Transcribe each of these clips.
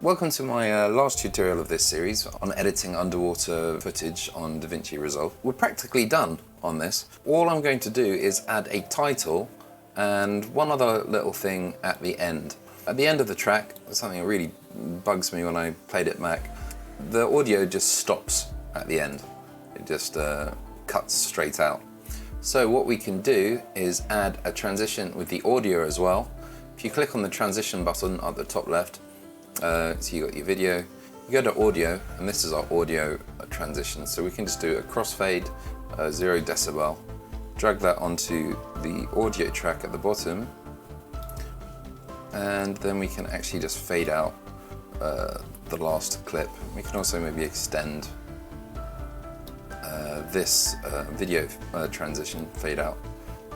Welcome to my last tutorial of this series on editing underwater footage on DaVinci Resolve. We're practically done on this. All I'm going to do is add a title and one other little thing at the end. At the end of the track, something that really bugs me when I played it back, the audio just stops at the end. It just cuts straight out. So what we can do is add a transition with the audio as well. If you click on the transition button at the top left, so you got your video, you go to audio, and this is our audio transition. So we can just do a crossfade, 0 decibel, drag that onto the audio track at the bottom, and then we can actually just fade out the last clip. We can also maybe extend this video transition, fade out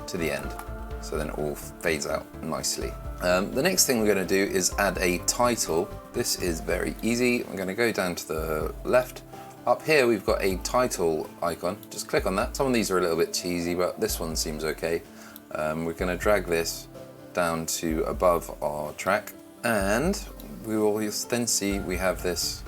to the end, so then it all fades out nicely. The next thing we're going to do is add a title. This is very easy. I'm going to go down to the left. Up here we've got a title icon. Just click on that. Some of these are a little bit cheesy, but this one seems okay. We're going to drag this down to above our track, and we will then see we have this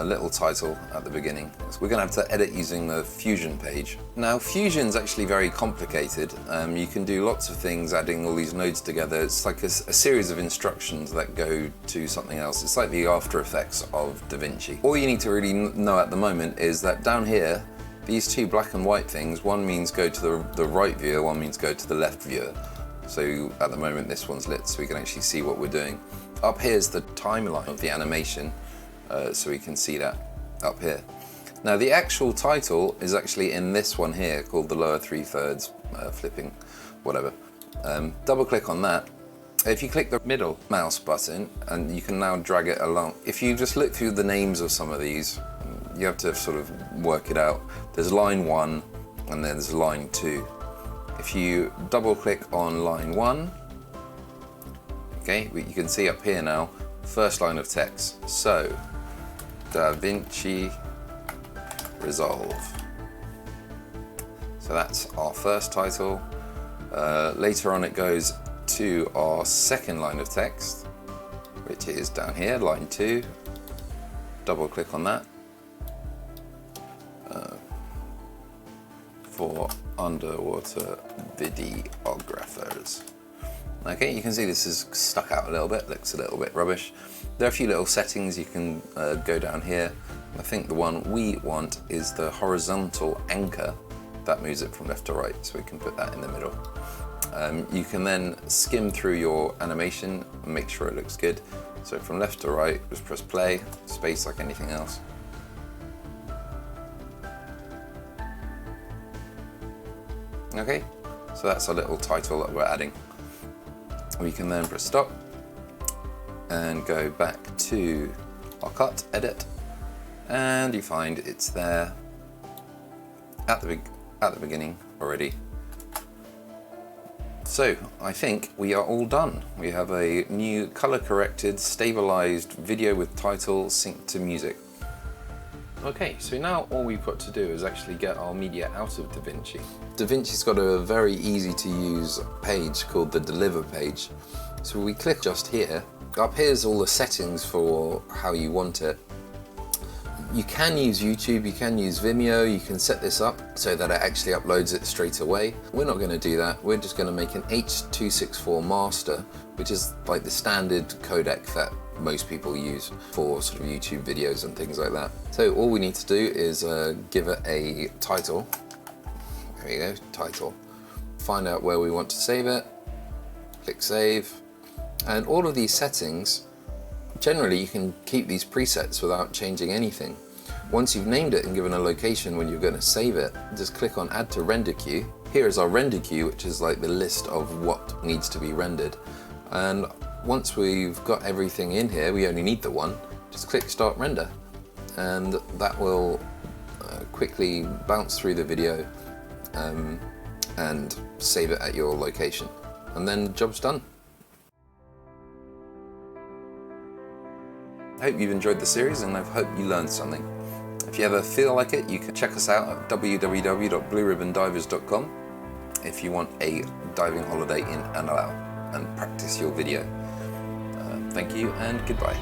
little title at the beginning. So we're going to have to edit using the Fusion page. Now Fusion's actually very complicated. You can do lots of things adding all these nodes together. It's like a series of instructions that go to something else. It's like the After Effects of DaVinci. All you need to really know at the moment is that down here, these two black and white things, one means go to the right viewer, one means go to the left viewer. So at the moment this one's lit so we can actually see what we're doing. Up here's the timeline of the animation. So we can see that up here. Now the actual title is actually in this one here called the lower 3/3 flipping whatever. Double click on that. If you click the middle mouse button, and you can now drag it along. If you just look through the names of some of these, you have to sort of work it out. There's line 1 and then there's line 2. If you double click on line 1, okay, you can see up here now, first line of text. So DaVinci Resolve. So that's our first title. Later on it goes to our second line of text, which is down here, line 2. Double click on that. For underwater videographers. Okay, you can see this is stuck out a little bit, looks a little bit rubbish. There are a few little settings you can go down here. I think the one we want is the horizontal anchor. That moves it from left to right, so we can put that in the middle. You can then skim through your animation and make sure it looks good. So from left to right, just press play, space like anything else. Okay, so that's our little title that we're adding. We can then press stop and go back to our cut, edit, and you find it's there at the beginning already. So I think we are all done. We have a new color corrected, stabilized video with title synced to music. Okay, so now all we've got to do is actually get our media out of DaVinci. DaVinci's got a very easy to use page called the Deliver page. So we click just here. Up here's all the settings for how you want it. You can use YouTube, you can use Vimeo, you can set this up so that it actually uploads it straight away. We're not going to do that. We're just going to make an H.264 master, which is like the standard codec that most people use for sort of YouTube videos and things like that. So all we need to do is give it a title. There you go, title. Find out where we want to save it, click save, and all of these settings, generally you can keep these presets without changing anything. Once you've named it and given a location when you're going to save it, just click on add to render queue. Here is our render queue, which is like the list of what needs to be rendered. And once we've got everything in here, we only need the one, just click start render. And that will quickly bounce through the video and save it at your location. And then the job's done. I hope you've enjoyed the series and I hope you learned something. If you ever feel like it, you can check us out at www.blueribbondivers.com if you want a diving holiday in and out and practice your video. Thank you and goodbye.